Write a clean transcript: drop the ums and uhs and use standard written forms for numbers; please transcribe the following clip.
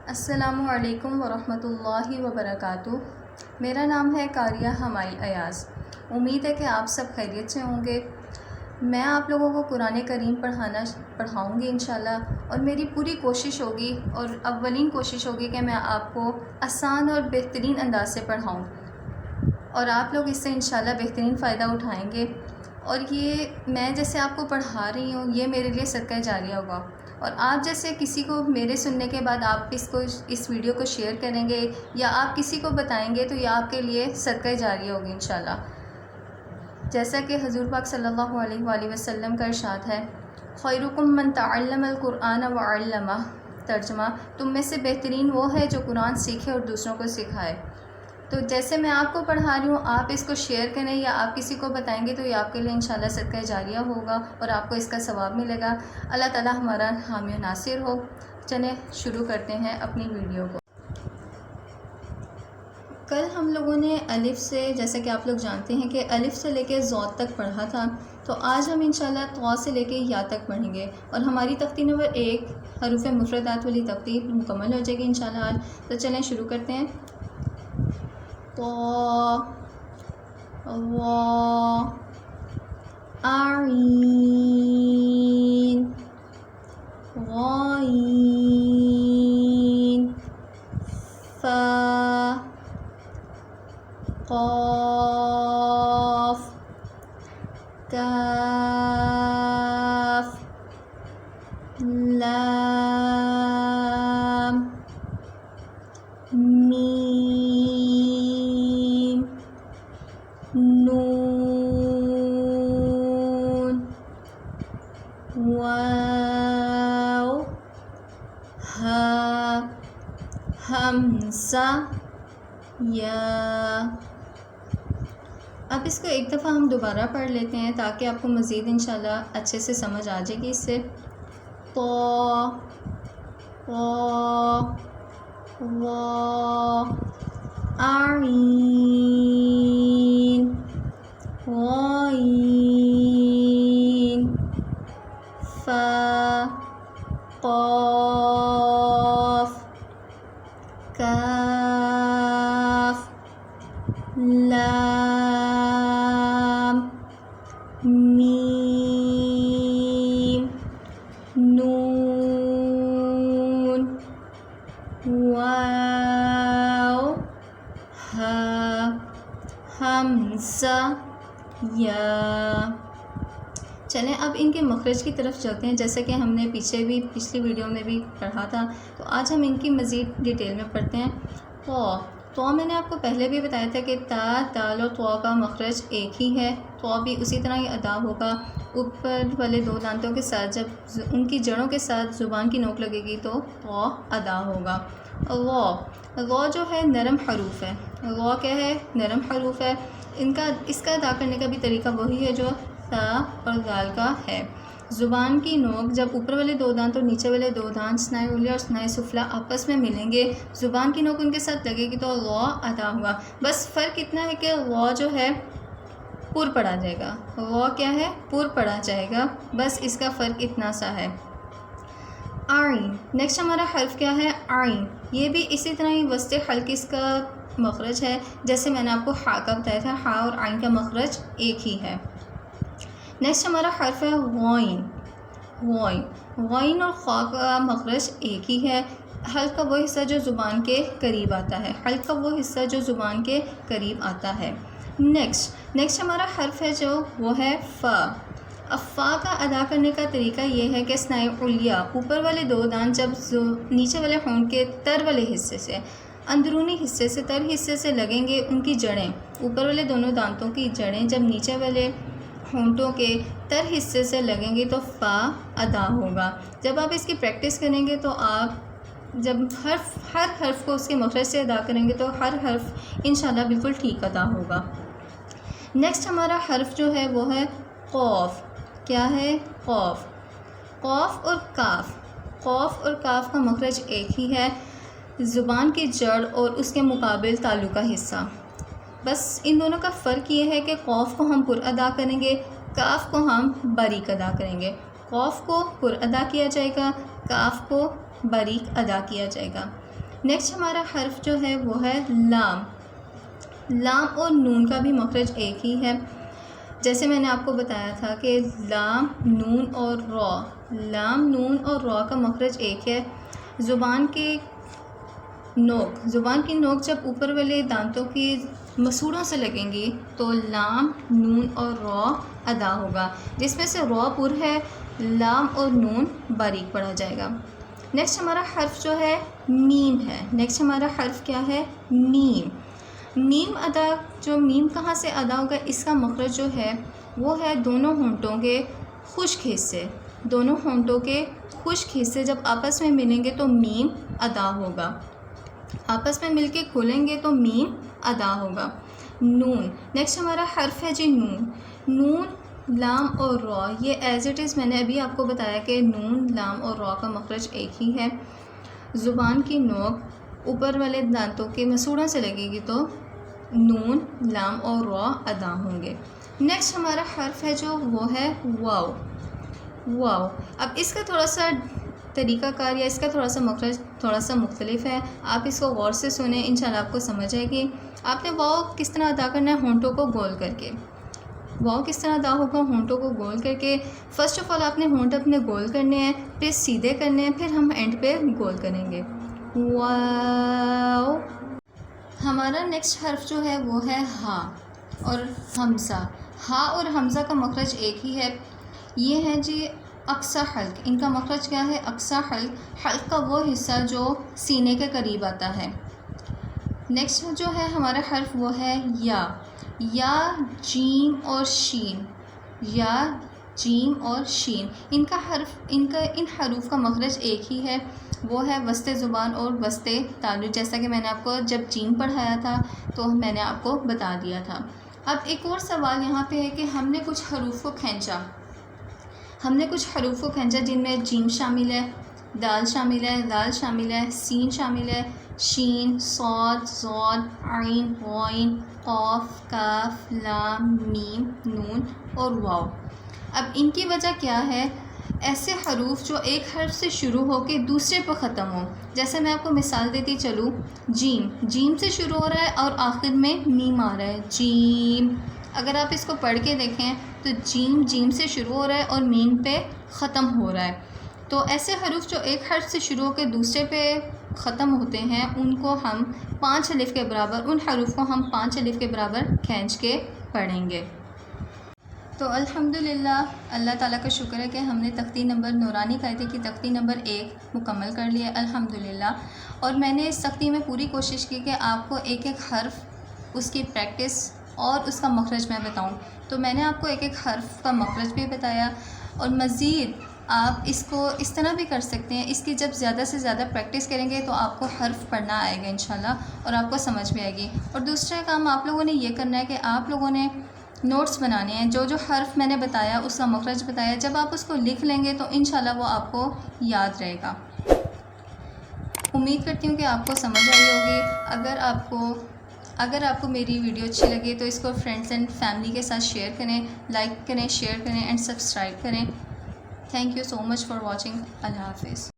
السلام علیکم ورحمۃ اللہ وبرکاتہ۔ میرا نام ہے قاریہ ہمائی ایاز۔ امید ہے کہ آپ سب خیریت سے ہوں گے۔ میں آپ لوگوں کو قرآن کریم پڑھاؤں گی انشاءاللہ، اور میری پوری کوشش ہوگی اور اولین کوشش ہوگی کہ میں آپ کو آسان اور بہترین انداز سے پڑھاؤں، اور آپ لوگ اس سے انشاءاللہ بہترین فائدہ اٹھائیں گے۔ اور یہ میں جیسے آپ کو پڑھا رہی ہوں، یہ میرے لیے صدقہ جاریہ ہوگا، اور آپ جیسے کسی کو میرے سننے کے بعد آپ اس ویڈیو کو شیئر کریں گے یا آپ کسی کو بتائیں گے تو یہ آپ کے لیے صدقہ جاریہ ہوگی انشاءاللہ۔ جیسا کہ حضور پاک صلی اللہ علیہ وآلہ وسلم کا ارشاد ہے، خیرکم من تعلم القرآن وعلمہ، ترجمہ، تم میں سے بہترین وہ ہے جو قرآن سیکھے اور دوسروں کو سکھائے۔ تو جیسے میں آپ کو پڑھا رہی ہوں، آپ اس کو شیئر کریں یا آپ کسی کو بتائیں گے تو یہ آپ کے لیے انشاءاللہ صدقہ جاریہ ہوگا اور آپ کو اس کا ثواب ملے گا۔ اللہ تعالی ہمارا حامی و ناصر ہو۔ چلیں شروع کرتے ہیں اپنی ویڈیو کو۔ کل ہم لوگوں نے الف سے، جیسا کہ آپ لوگ جانتے ہیں کہ الف سے لے کے ضاد تک پڑھا تھا، تو آج ہم انشاءاللہ طا سے لے کے یا تک پڑھیں گے، اور ہماری تختی نمبر 1 حروف مفردات والی تختی مکمل ہو جائے گی انشاءاللہ آج۔ تو چلیں شروع کرتے ہیں۔ طا، وا، عین، غین، فا، قاف، کاف، لام، میم، نون، واو، ہا، ہمزہ، یا۔ اب اس کو ایک دفعہ ہم دوبارہ پڑھ لیتے ہیں تاکہ آپ کو مزید انشاءاللہ اچھے سے سمجھ آ جائے گی اس سے۔ طا، وا، وا، عین، غین، فا، قاف، کاف، لام، میم، نون، واو، ہا، ہمزہ، یا۔ چلیں اب ان کے مخرج کی طرف چلتے ہیں، جیسا کہ ہم نے پچھلی ویڈیو میں بھی پڑھا تھا، تو آج ہم ان کی مزید ڈیٹیل میں پڑھتے ہیں۔ طا میں نے آپ کو پہلے بھی بتایا تھا کہ تا، دال اور طا کا مخرج ایک ہی ہے۔ طا بھی اسی طرح ہی ادا ہوگا، اوپر والے دو دانتوں کے ساتھ جب ان کی جڑوں کے ساتھ زبان کی نوک لگے گی تو طا ادا ہوگا۔ غا جو ہے نرم حروف ہے۔ غا کیا ہے؟ نرم حروف ہے۔ اس کا ادا کرنے کا بھی طریقہ وہی ہے جو تا اور دال کا ہے۔ زبان کی نوک جب اوپر والے دو دانت اور نیچے والے دو دانت ثنائے علیہ اور ثنائے سفلی آپس میں ملیں گے، زبان کی نوک ان کے ساتھ لگے گی تو غا ادا ہوگا۔ بس فرق اتنا ہے کہ غا جو ہے پر پڑھا جائے گا۔ غا کیا ہے؟ پر پڑھا جائے گا، بس اس کا فرق اتنا سا ہے۔ عین، نیکسٹ ہمارا حرف کیا ہے؟ عین۔ یہ بھی اسی طرح ہی وسط حلق اس کا مخرج ہے، جیسے میں نے آپ کو ہا کا بتایا تھا، ہا اور عین کا مخرج ایک ہی ہے۔ نیکسٹ ہمارا حرف ہے غین۔ غین اور خا کا مخرج ایک ہی ہے۔ حلق کا وہ حصہ جو زبان کے قریب آتا ہے۔ نیکسٹ ہمارا حرف ہے جو وہ ہے فا۔ اب فا کا ادا کرنے کا طریقہ یہ ہے کہ ثنائے علیہ اوپر والے دو دانت جب نیچے والے ہونٹ کے تر والے حصے سے، اندرونی حصے سے، تر حصے سے لگیں گے، ان کی جڑیں، اوپر والے دونوں دانتوں کی جڑیں جب نیچے والے ہونٹوں کے تر حصے سے لگیں گے تو فا ادا ہوگا۔ جب آپ اس کی پریکٹس کریں گے تو آپ جب ہر حرف کو اس کے مخرج سے ادا کریں گے تو ہر حرف انشاءاللہ بالکل ٹھیک ادا ہوگا۔ نیکسٹ ہمارا حرف جو ہے وہ ہے قاف۔ کیا ہے؟ قاف۔ قاف اور کاف کا مخرج ایک ہی ہے، زبان کی جڑ اور اس کے مقابل تالو کا حصہ۔ بس ان دونوں کا فرق یہ ہے کہ قاف کو ہم پر ادا کریں گے، کاف کو ہم باریک ادا کریں گے۔ قاف کو پر ادا کیا جائے گا، کاف کو باریک ادا کیا جائے گا۔ نیکسٹ ہمارا حرف جو ہے وہ ہے لام. لام اور نون کا بھی مخرج ایک ہی ہے. جیسے میں نے آپ کو بتایا تھا کہ لام، نون اور را، لام، نون اور را کا مخرج ایک ہے. زبان کی نوک جب اوپر والے دانتوں کی مسوڑوں سے لگیں گی تو لام، نون اور را ادا ہوگا، جس میں سے را پر ہے، لام اور نون باریک پڑا جائے گا. نیکسٹ ہمارا حرف جو ہے میم ہے. نیکسٹ ہمارا حرف کیا ہے؟ میم. میم ادا، جو میم کہاں سے ادا ہوگا؟ اس کا مخرج جو ہے وہ ہے دونوں ہونٹوں کے خشک حصے. دونوں ہونٹوں کے خشک حصے جب آپس میں ملیں گے تو میم ادا ہوگا. آپس میں مل کے کھولیں گے تو میم ادا ہوگا. نون. نیکسٹ ہمارا حرف ہے جی نون. نون، لام اور را، یہ ایز اٹ از میں نے ابھی آپ کو بتایا کہ نون، لام اور را کا مخرج ایک ہی ہے. زبان کی نوک اوپر والے دانتوں کے مسوڑوں سے لگے گی تو نون، لام اور را ادا ہوں گے. نیکسٹ ہمارا حرف ہے جو وہ ہے واو. واو. اب اس کا تھوڑا سا طریقہ کار یا اس کا تھوڑا سا مخرج تھوڑا سا مختلف ہے. آپ اس کو غور سے سنیں، انشاءاللہ آپ کو سمجھ آئے گی. آپ نے واو کس طرح ادا کرنا ہے؟ ہونٹوں کو گول کر کے. واو کس طرح ادا ہوگا؟ ہونٹوں کو گول کر کے. فرسٹ آف آل آپ نے ہونٹ اپنے گول کرنے ہیں، پھر سیدھے کرنے ہیں، پھر ہم اینڈ پہ گول کریں گے. واو. ہمارا نیکسٹ حرف جو ہے وہ ہے ہا اور حمزہ. ہا اور حمزہ کا مخرج ایک ہی ہے. یہ ہے جی اقصی حلق. ان کا مخرج کیا ہے؟ اقصی حلق. حلق کا وہ حصہ جو سینے کے قریب آتا ہے. نیکسٹ جو ہے ہمارا حرف وہ ہے یا. یا، جیم اور شین. یا، جیم اور شین. ان حروف کا مخرج ایک ہی ہے، وہ ہے وسط زبان اور وسط تعلق، جیسا کہ میں نے آپ کو جب جیم پڑھایا تھا تو میں نے آپ کو بتا دیا تھا. اب ایک اور سوال یہاں پہ ہے کہ ہم نے کچھ حروف کو کھینچا جن میں جیم شامل ہے، دال شامل ہے، دال شامل ہے، سین شامل ہے، شین، صاد، ضاد، عین، غین، قاف، کاف، لام، میم، نون اور واو. اب ان کی وجہ کیا ہے؟ ایسے حروف جو ایک حرف سے شروع ہو کے دوسرے پہ ختم ہو. جیسے میں آپ کو مثال دیتی چلوں، جیم سے شروع ہو رہا ہے اور آخر میں میم آ رہا ہے، جیم. اگر آپ اس کو پڑھ کے دیکھیں تو جیم سے شروع ہو رہا ہے اور میم پہ ختم ہو رہا ہے. تو ایسے حروف جو ایک حرف سے شروع ہو کے دوسرے پہ ختم ہوتے ہیں ان کو ہم 5 الف کے برابر، ان حروف کو ہم 5 الف کے برابر کھینچ کے پڑھیں گے. تو الحمدللہ اللہ تعالیٰ کا شکر ہے کہ ہم نے تختی نمبر نورانی قاعدے کی تختی نمبر 1 مکمل کر لیا الحمدللہ. اور میں نے اس تختی میں پوری کوشش کی کہ آپ کو ایک ایک حرف، اس کی پریکٹس اور اس کا مخرج میں بتاؤں. تو میں نے آپ کو ایک ایک حرف کا مخرج بھی بتایا. اور مزید آپ اس کو اس طرح بھی کر سکتے ہیں، اس کی جب زیادہ سے زیادہ پریکٹس کریں گے تو آپ کو حرف پڑھنا آئے گا انشاءاللہ، اور آپ کو سمجھ بھی آئے گی. اور دوسرا کام آپ لوگوں نے یہ کرنا ہے کہ آپ لوگوں نے نوٹس بنانے ہیں. جو حرف میں نے بتایا اس کا مخرج بتایا، جب آپ اس کو لکھ لیں گے تو انشاءاللہ وہ آپ کو یاد رہے گا. امید کرتی ہوں کہ آپ کو سمجھ آئی ہوگی. اگر آپ کو میری ویڈیو اچھی لگے تو اس کو فرینڈز اینڈ فیملی کے ساتھ شیئر کریں، لائک کریں، شیئر کریں اینڈ سبسکرائب کریں. Thank you so much for watching. اللہ حافظ.